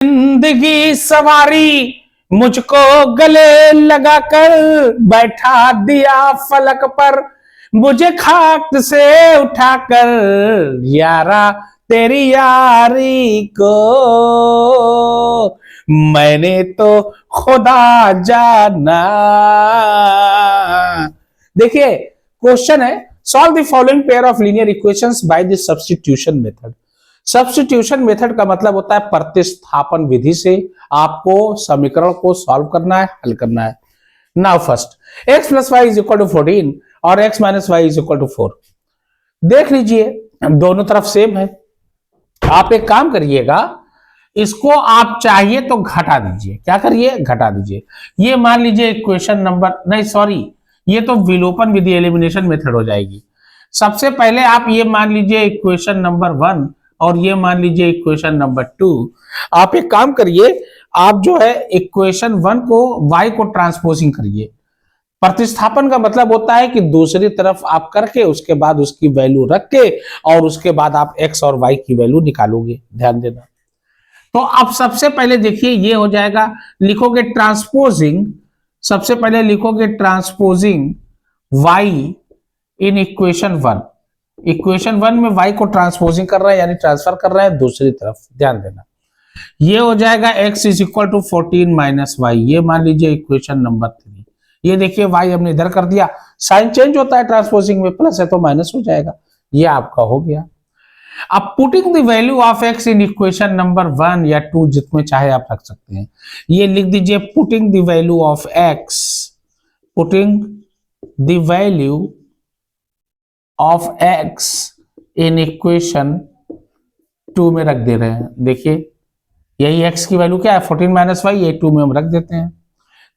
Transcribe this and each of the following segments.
जिंदगी सवारी मुझको गले लगाकर बैठा दिया फलक पर, मुझे खाक से उठाकर यारा तेरी यारी को मैंने तो खुदा जाना। देखिए क्वेश्चन है, solve the following pair of linear equations by the substitution method. Substitution method का मतलब होता है प्रतिस्थापन विधि से आपको समीकरण को सॉल्व करना है, हल करना है। Now first x plus y is equal to 14 और x minus y is equal to 4। देख लीजिए दोनों तरफ सेम है। आप एक काम करिएगा, इसको आप चाहिए तो घटा दीजिए। क्या करिए? घटा दीजिए। ये मान लीजिए इक्वेशन नंबर, नहीं सॉरी, ये तो विलोपन विधि एलिमिनेशन मेथड हो जाएगी। सबसे पहले आप ये मान लीजिए इक्वेशन नंबर 1 और ये मान लीजिए इक्वेशन नंबर 2। आप एक काम करिए, आप जो है इक्वेशन 1 को y को ट्रांसपोजिंग करिए। प्रतिस्थापन का मतलब होता है कि दूसरी तरफ आप करके उसके बाद उसकी वैल्यू रख के और उसके बाद आप x और y की वैल्यू निकालोगे। ध्यान देना। तो आप सबसे पहले देखिए ये हो जाएगा, लिखोगे ट्रांसपोजिंग, सबसे पहले लिखोगे transposing y in equation 1। Equation 1 में y को ट्रांसपोजिंग कर रहा है यानी ट्रांसफर कर रहा है दूसरी तरफ। ध्यान देना। ये हो जाएगा x is equal to 14 minus y, ये मान लीजिए इक्वेशन नंबर 3। ये देखिए y हमने इधर कर दिया, साइन चेंज होता है ट्रांसपोजिंग में, प्लस है तो माइनस हो जाएगा। ये आपका हो गया। अब putting the value of x in equation number 1 या 2 जितने चाहे आप रख सकते हैं। ये लिख दीजिए putting the value of x, putting the value of x in equation 2 में रख दे रहे हैं। देखिए यही x की वैल्यू क्या है 14 माइनस वाई, ये 2 में हम रख देते हैं।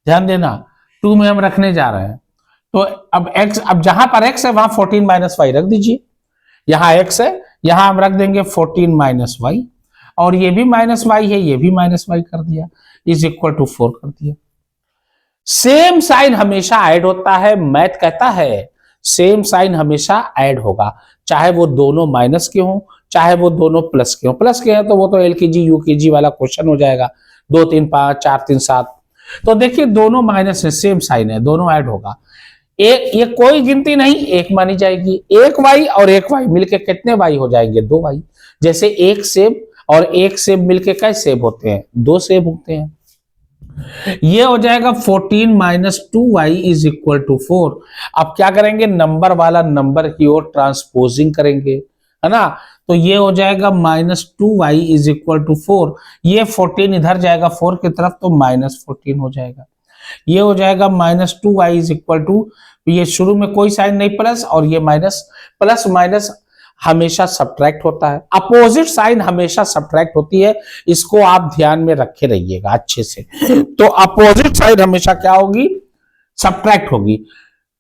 ध्यान देना 2 में हम रखने जा रहे हैं। तो अब x, अब जहां पर x है वहां 14 माइनस वाई रख दीजिए। यहां x है, यहां हम रख देंगे 14 माइनस वाई, और ये भी माइनस वाई है, ये भी माइनस वाई कर दिया, इज इक्वल टू 4 कर दिया। सेम साइन हमेशा ऐड होता है। मैथ कहता है सेम साइन हमेशा ऐड होगा, चाहे वो दोनों माइनस के हों चाहे वो दोनों प्लस के हों। प्लस के हैं तो वो तो एलकेजी यूकेजी वाला क्वेश्चन हो जाएगा, 2 3 5 4 3 7। तो देखिए दोनों माइनस है, सेम साइन है, दोनों ऐड होगा। एक, ये कोई गिनती नहीं, एक मानी जाएगी। एक वाई और एक वाई मिलके कितने वाई हो जाएंगे? 2 वाई। जैसे एक सेब और एक सेब मिलके कैसे सेब होते हैं? 2 सेब होते हैं। ये हो जाएगा 14 minus 2y is equal to 4। अब क्या करेंगे? नंबर वाला नंबर की ओर ट्रांसपोजिंग करेंगे, है ना। तो ये हो जाएगा minus 2y is equal to 4। ये 14 इधर जाएगा 4 की तरफ तो माइनस 14 हो जाएगा। ये हो जाएगा minus 2y is equal to, ये शुरू में कोई साइन नहीं प्लस, और ये माइनस। प्लस माइनस हमेशा सब्ट्रैक्ट होता है, अपोजिट साइन हमेशा सब्ट्रैक्ट होती है। इसको आप ध्यान में रखे रहिएगा अच्छे से। तो अपोजिट साइन हमेशा क्या होगी? सब्ट्रैक्ट होगी।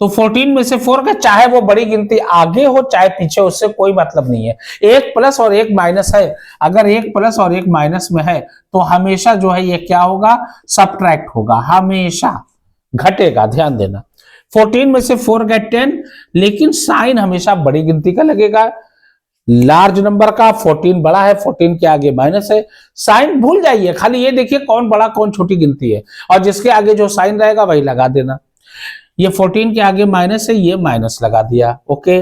तो 14 में से 4 का चाहे वो बड़ी गिनती आगे हो चाहे पीछे, उससे कोई मतलब नहीं है। एक प्लस और एक माइनस है, अगर एक प्लस और एक माइनस में है तो हमेशा जो है ये क्या होगा? सब्ट्रैक्ट होगा, हमेशा घटेगा। ध्यान देना 14 में से 4 गए 10, लेकिन साइन हमेशा बड़ी गिनती का लगेगा, लार्ज नंबर का। 14 बड़ा है, 14 के आगे माइनस है, साइन भूल जाइए, खाली ये देखिए कौन बड़ा कौन छोटी गिनती है, और जिसके आगे जो साइन रहेगा वही लगा देना। ये 14 के आगे माइनस है, ये माइनस लगा दिया। ओके,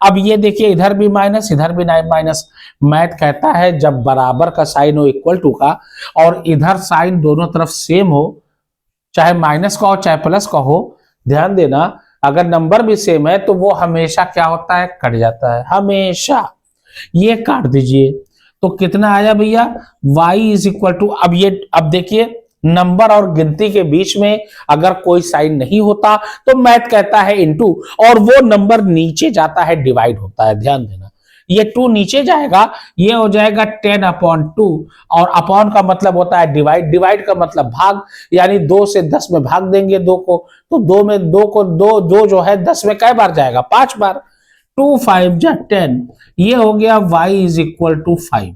अब ये देखिए इधर भी माइनस इधर भी माइनस। मैथ कहता है जब बराबर का साइन हो इक्वल टू का, और इधर साइन दोनों तरफ सेम हो, चाहे माइनस का हो चाहे प्लस का हो, ध्यान देना अगर नंबर भी सेम है तो वो हमेशा क्या होता है? कट जाता है हमेशा। ये काट दीजिए तो कितना आया भैया? y इज इक्वल टू, अब ये, अब देखिए नंबर और गिनती के बीच में अगर कोई साइन नहीं होता तो मैथ कहता है इनटू, और वो नंबर नीचे जाता है, डिवाइड होता है। ध्यान देना ये 2 नीचे जाएगा, ये हो जाएगा 10/2, और अपॉन का मतलब होता है डिवाइड, डिवाइड का मतलब भाग, यानी 2 से 10 में भाग देंगे 2 को, तो 2 में 2 को 2 जो है 10 में कै बार जाएगा? 5 बार। 2 5 जा 10, ये हो गया y इज इक्वल टू 5।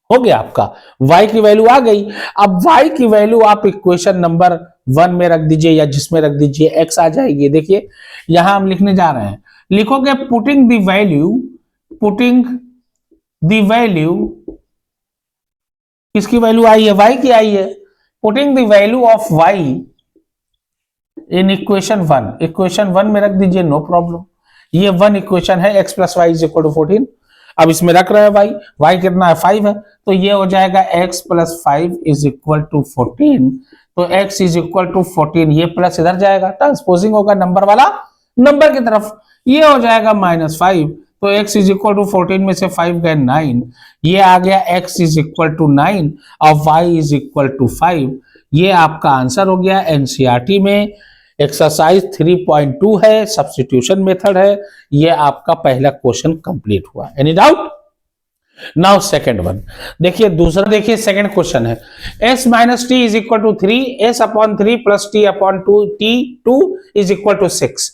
हो गया आपका, y की वैल्यू आ गई। अब y की वैल्यू आप इक्वेशन नंबर 1 में रख दीजिए या जिसमें रख दीजिए, x आ जाएगी। देखिए यहां हम लिखने जा रहे हैं, लिखोगे पुटिंग द वैल्यू किसकी वैल्यू आई है, वाई की आई है। Putting the value of y in equation one, equation one में रख दीजिए, नो प्रॉब्लम। ये वन इक्वेशन है, x plus y is equal to 14। अब इसमें रख रहे हैं वाई, वाई कितना है 5 है, तो ये हो जाएगा x plus 5 is equal to 14। तो x इज इक्वल टू 14, ये प्लस इधर जाएगा, ट्रांसपोजिंग होगा नंबर वाला नंबर की तरफ, ये हो जाएगा -5। तो x इज इक्वल टू 14 में से 5 गए 9, ये आ गया x इज इक्वल टू 9 और y इज इक्वल टू 5। ये आपका आंसर हो गया। एनसीईआरटी में एक्सरसाइज 3.2 है, सब्स्टिट्यूशन मेथड है। ये आपका पहला क्वेश्चन कंप्लीट हुआ। Any doubt? Now second one देखिए, दूसरा देखिए, सेकंड क्वेश्चन है s minus t is equal to 3, s upon 3 plus t upon 2, t2 is equal to 6।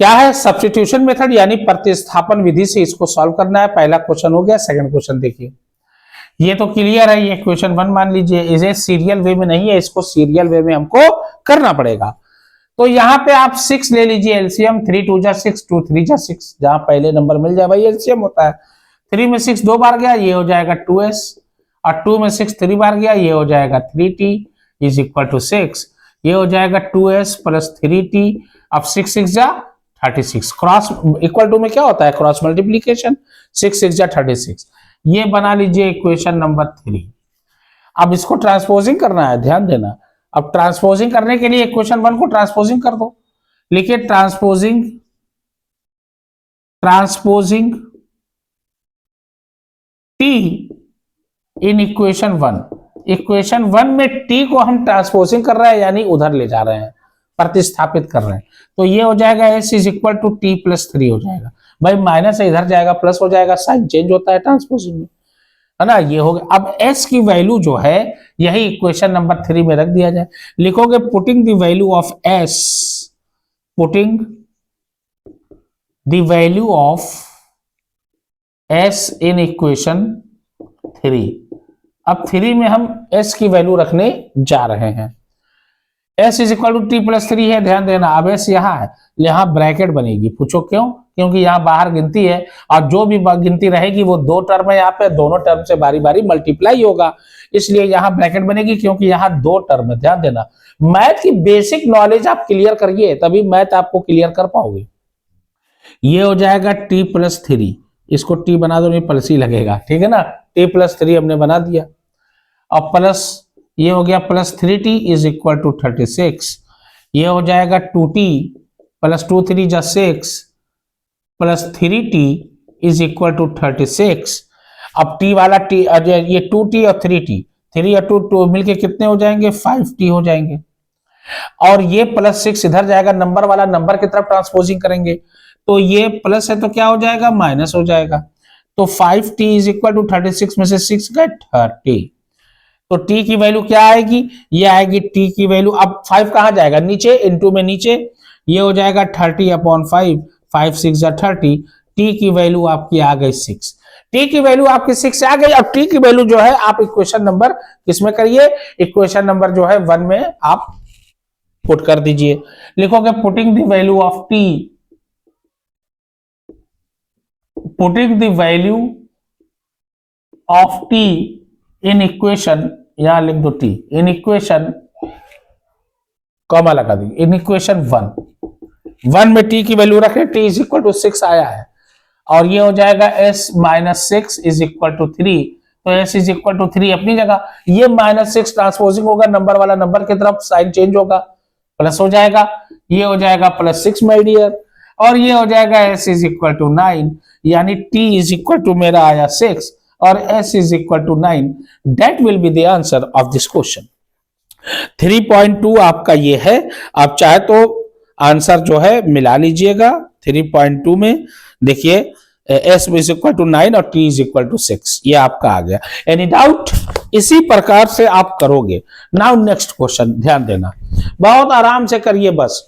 क्या है? सब्स्टिट्यूशन मेथड यानी प्रतिस्थापन विधि से इसको सॉल्व करना है। पहला क्वेश्चन हो गया। सेकंड क्वेश्चन देखिए, ये तो क्लियर है, ये क्वेश्चन वन मान लीजिए। इसे सीरियल वे में नहीं है, इसको सीरियल वे में हमको करना पड़ेगा। तो यहाँ पे आप 6 ले लीजिए एलसीएम, 3 2 जा 6, 2 3 जा 6, जहां पहले नंबर मिल जाए भाई एलसीएम होता है। 3 में 6 2 बार गया, ये हो जाएगा 2s, और 2 में 6 3 बार गया, ये हो जाएगा 3t इज इक्वल टू 6। ये हो जाएगा 2s प्लस 3t। अब 6 6 जा 36, क्रॉस इक्वल टू में क्या होता है? Cross multiplication. 6 6 जा 36, ये बना लीजिए इक्वेशन नंबर 3। अब इसको ट्रांसपोजिंग करना है, ध्यान देना। अब ट्रांसपोजिंग करने के लिए इक्वेशन वन को ट्रांसपोजिंग कर दो। लिखिए ट्रांसपोजिंग टी इन इक्वेशन वन। इक्वेशन वन में टी को हम ट्रांसपोजिंग कर रहे हैं, यानी उधर ले जा रहे हैं, प्रतिस्थापित कर रहे हैं। तो ये हो जाएगा s is equal to t plus 3 हो जाएगा। भाई माइनस है, इधर जाएगा प्लस हो जाएगा, साइन चेंज होता है ट्रांसपोजिंग में, है ना। ये हो गया। अब s की वैल्यू जो है यही इक्वेशन नंबर 3 में रख दिया जाए। लिखोगे putting the value of s, putting the value of s in equation 3। अब 3 में हम s की वैल्यू रखने जा रहे हैं। s is equal to t plus 3 है, ध्यान देना। अब s यहाँ है, यहाँ ब्रैकेट बनेगी। पूछो क्यों? क्योंकि यहाँ बाहर गिनती है, और जो भी गिनती रहेगी वो 2 टर्म है, यहाँ पे दोनों टर्म से बारी बारी मल्टीप्लाई होगा, इसलिए यहाँ ब्रैकेट बनेगी, क्योंकि यहाँ 2 टर्म है। ध्यान देना, मैथ की बेसिक नॉलेज आप क्लियर करिए, तभी मैथ आपको क्लियर कर पाओगे। ये हो जाएगा टी प्लस 3, इसको टी बना दो, नहीं प्लस ही लगेगा, ठीक है ना। टी प्लस 3 हमने बना दिया, और प्लस ये हो गया plus 3t is equal to 36। ये हो जाएगा 2t प्लस 2 3 जा 6 plus 3t is equal to 36। अब t वाला t, ये 2t और 3t, 3 और 2 मिलके कितने हो जाएंगे? 5t हो जाएंगे। और ये प्लस 6 इधर जाएगा, नंबर वाला नंबर की तरफ ट्रांसपोजिंग करेंगे, तो ये प्लस है तो क्या हो जाएगा? माइनस हो जाएगा। तो 5t इज इक्वल टू 36 में से 6 गए 30। तो t की वैल्यू क्या आएगी? ये आएगी t की वैल्यू। अब 5 कहां जाएगा? नीचे, इनटू में नीचे, ये हो जाएगा 30 अपॉन 5, 5 6 जा 30। t की वैल्यू आपकी आ गई 6। t की वैल्यू आपकी 6 आ गई। अब t की वैल्यू जो है आप इक्वेशन नंबर किसमें करिए? इक्वेशन नंबर जो है 1 में आप पुट कर दीजिए। लिखोगे putting the value of t, putting the value of t in equation, यहां लिख दो t इन इक्वेशन, कॉमा लगा दी, इन इक्वेशन 1 में t की वैल्यू रखें, t इज इक्वल टू 6 आया है, और ये हो जाएगा s minus 6 is equal to 3। तो s इज इक्वल टू 3 अपनी जगह, ये -6 ट्रांसपोजिंग होगा नंबर वाला नंबर की तरफ, साइन चेंज होगा, प्लस हो जाएगा, ये हो जाएगा +6 माय डियर, और ये हो जाएगा s इज इक्वल टू 9, यानी t इज इक्वल टू मेरा आया 6 और s is equal to 9। That will be the answer of this question. 3.2 आपका ये है। आप चाहे तो आंसर जो है मिला लीजिएगा 3.2 में। देखिए s इज इक्वल टू 9 और t इज इक्वल टू 6, ये आपका आ गया। Any doubt? इसी प्रकार से आप करोगे। नाउ नेक्स्ट क्वेश्चन, ध्यान देना, बहुत आराम से करिए बस।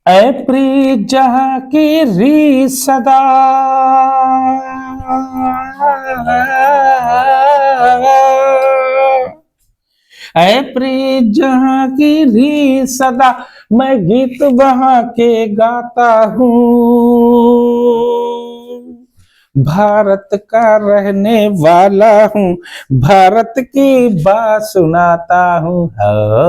ऐ प्रीत जहां की री सदा, ऐ प्रीत जहां की री सदा, मैं गीत वहां के गाता हूँ। भारत का रहने वाला हूँ, भारत की बात सुनाता हूँ।